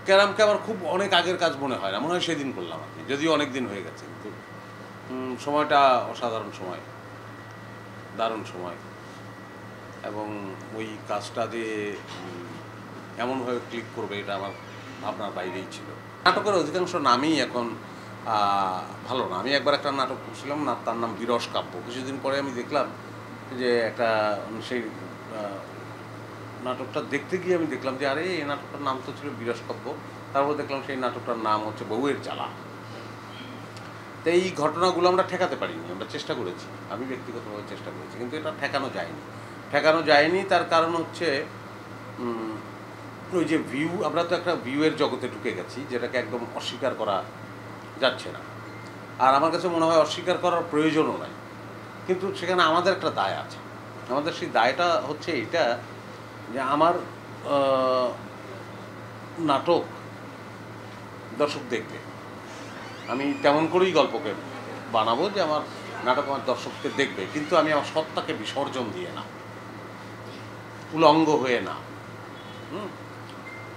ক্যারামকে আমার খুব অনেক আগের কাজ মনে হয় না, মনে হয় সেদিন করলাম আর কি, যদিও অনেক দিন হয়ে গেছে, কিন্তু সময়টা অসাধারণ সময়, দারুণ সময়। এবং ওই কাজটা যে এমনভাবে ক্লিক করবে এটা আমার ভাবনার বাইরেই ছিল। নাটকের অধিকাংশ নামই এখন ভালো না। আমি একবার একটা নাটক করছিলাম না, তার নাম বিরস কাব্য। কিছুদিন পরে আমি দেখলাম যে একটা সেই নাটকটা দেখতে গিয়ে আমি দেখলাম যে আরে এই নাটকটার নাম তো ছিল বিরস কাব্য। তারপর দেখলাম সেই নাটকটার নাম হচ্ছে বউয়ের জ্বালা। তো এই ঘটনাগুলো আমরা ঠেকাতে পারিনি, আমরা চেষ্টা করেছি, আমি ব্যক্তিগতভাবে চেষ্টা করেছি, কিন্তু এটা ঠেকানো যায়নি। তার কারণ হচ্ছে ওই যে ভিউ, আমরা তো একটা ভিউয়ের জগতে ঢুকে গেছি, যেটাকে একদম অস্বীকার করা যাচ্ছে না। আর আমার কাছে মনে হয় অস্বীকার করার প্রয়োজনও নাই, কিন্তু সেখানে আমাদের একটা দায় আছে। আমাদের সেই দায়টা হচ্ছে এইটা যে আমার নাটক দর্শক দেখবে, আমি তেমন করেই গল্পকে বানাবো যে আমার নাটক আমার দর্শককে দেখবে, কিন্তু আমি আমার সত্তাকে বিসর্জন দিয়ে না, উলঙ্গ হয়ে না।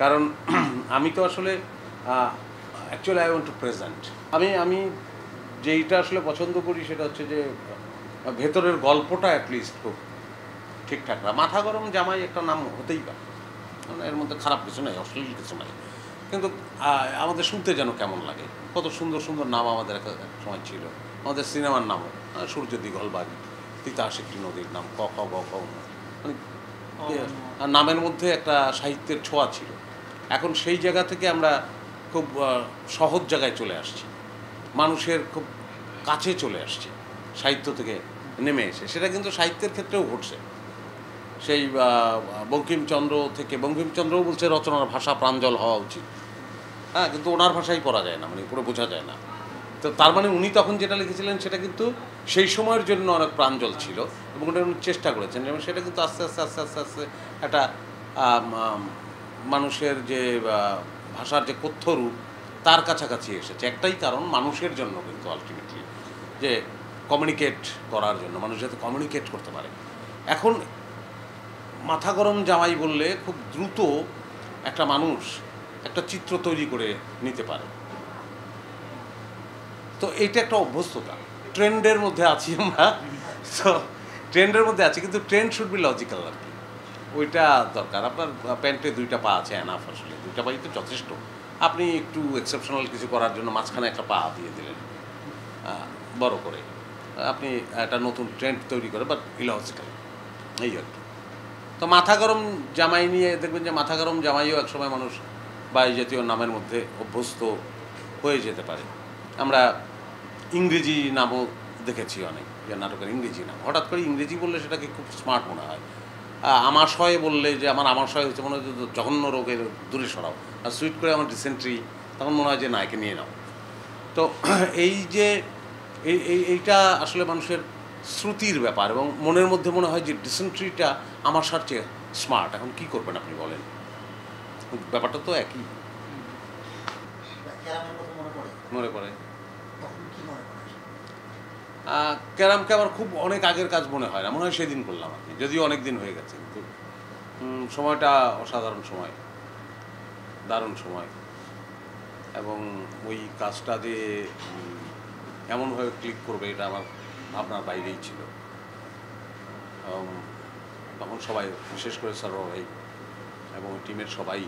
কারণ আমি তো আসলে actually I want to present. আমি যেইটা আসলে পছন্দ করি সেটা হচ্ছে যে ভেতরের গল্পটা অ্যাটলিস্ট খুব ঠিকঠাক না। মাথা গরম জামাই একটা নাম হতেই পারে, মানে এর মধ্যে খারাপ কিছু নেই, অশ্লীল কিছু নেই, কিন্তু আমাদের শুনতে যেন কেমন লাগে। কত সুন্দর সুন্দর নাম আমাদের একটা সময় ছিল, আমাদের সিনেমার নামও সূর্য দিঘল বাড়ি, তিতাস একটি নদীর নাম, ক খ গ খ, মানে নামের মধ্যে একটা সাহিত্যের ছোঁয়া ছিল। এখন সেই জায়গা থেকে আমরা খুব সহজ জায়গায় চলে আসছি, মানুষের খুব কাছে চলে আসছি সাহিত্য থেকে নেমে এসে। সেটা কিন্তু সাহিত্যের ক্ষেত্রেও ঘটছে। সেই বঙ্কিমচন্দ্রও বলছে রচনার ভাষা প্রাঞ্জল হওয়া উচিত, হ্যাঁ, কিন্তু ওনার ভাষাই পড়া যায় না, মানে পুরো বোঝা যায় না। তো তার মানে উনি তখন যেটা লিখেছিলেন সেটা কিন্তু সেই সময়ের জন্য অনেক প্রাঞ্জল ছিল, এবং ওটা উনি চেষ্টা করেছেন, এবং সেটা কিন্তু আস্তে আস্তে আস্তে আস্তে আস্তে একটা মানুষের যে ভাষার যে কথ্য রূপ তার কাছাকাছি এসেছে। একটাই কারণ, মানুষের জন্য, কিন্তু আলটিমেটলি যে কমিউনিকেট করার জন্য, মানুষ যাতে কমিউনিকেট করতে পারে। এখন মাথা গরম জামাই বললে খুব দ্রুত একটা মানুষ একটা চিত্র তৈরি করে নিতে পারে। তো এইটা একটা অভ্যস্ততা, ট্রেন্ডের মধ্যে আছি আমরা, তো ট্রেন্ডের মধ্যে আছি, কিন্তু ট্রেন্ড শুড বি লজিক্যাল আর কি, ওইটা দরকার। আপনার প্যান্টে দুইটা পা আছে, এনাফ, আসলে দুইটা পাই তো যথেষ্ট। আপনি একটু এক্সেপশনাল কিছু করার জন্য মাঝখানে একটা পা দিয়ে দিলেন বড় করে, আপনি একটা নতুন ট্রেন্ড তৈরি করে, বাট ইলজিক্যাল, এই আর কি। তো মাথা গরম জামাই নিয়ে দেখবেন যে মাথা গরম জামাইও একসময় মানুষ বা এই জাতীয় নামের মধ্যে অভ্যস্ত হয়ে যেতে পারে। আমরা ইংরেজি নামও দেখেছি অনেক, যে নাটকের ইংরেজি নাম, হঠাৎ করে ইংরেজি বললে সেটাকে খুব স্মার্ট মনে হয়। আমাশয় বললে যে আমার আমাশয় হচ্ছে, মনে হয় জঘন্য রোগের দূরে সরাও, আর সুইট করে আমার ডিসেন্ট্রি, তখন মনে হয় যে নায়কে নিয়ে নাও। তো এই যে এইটা আসলে মানুষের শ্রুতির ব্যাপার, এবং মনের মধ্যে মনে হয় যে ডিসেন্ট্রিটা আমার সার চেয়ে স্মার্ট। এখন কী করবেন আপনি বলেন, ব্যাপারটা তো একই। মনে পড়ে ক্যারামকে আমার খুব অনেক আগের কাজ মনে হয় না, মনে হয় সেদিন করলাম আর কি, যদিও অনেক দিন হয়ে গেছে, কিন্তু সময়টা অসাধারণ সময়, দারুণ সময়। এবং ওই কাজটা যে এমনভাবে ক্লিক করবে এটা আমার ভাবনার বাইরেই ছিল। তখন সবাই, বিশেষ করে সরোয়ার ভাই এবং টিমের সবাই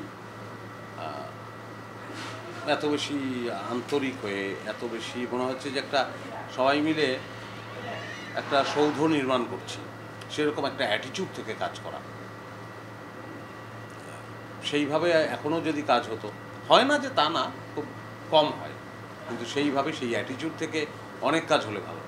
এত বেশি আন্তরিক হয়ে, এত বেশি মনে হচ্ছে যে একটা সবাই মিলে একটা সৌধ নির্মাণ করছি, সেরকম একটা অ্যাটিটিউড থেকে কাজ করা। সেইভাবে এখনও যদি কাজ হতো, হয় না যে তা না, খুব কম হয়, কিন্তু সেইভাবে সেই অ্যাটিটিউড থেকে অনেক কাজ হলে ভালো।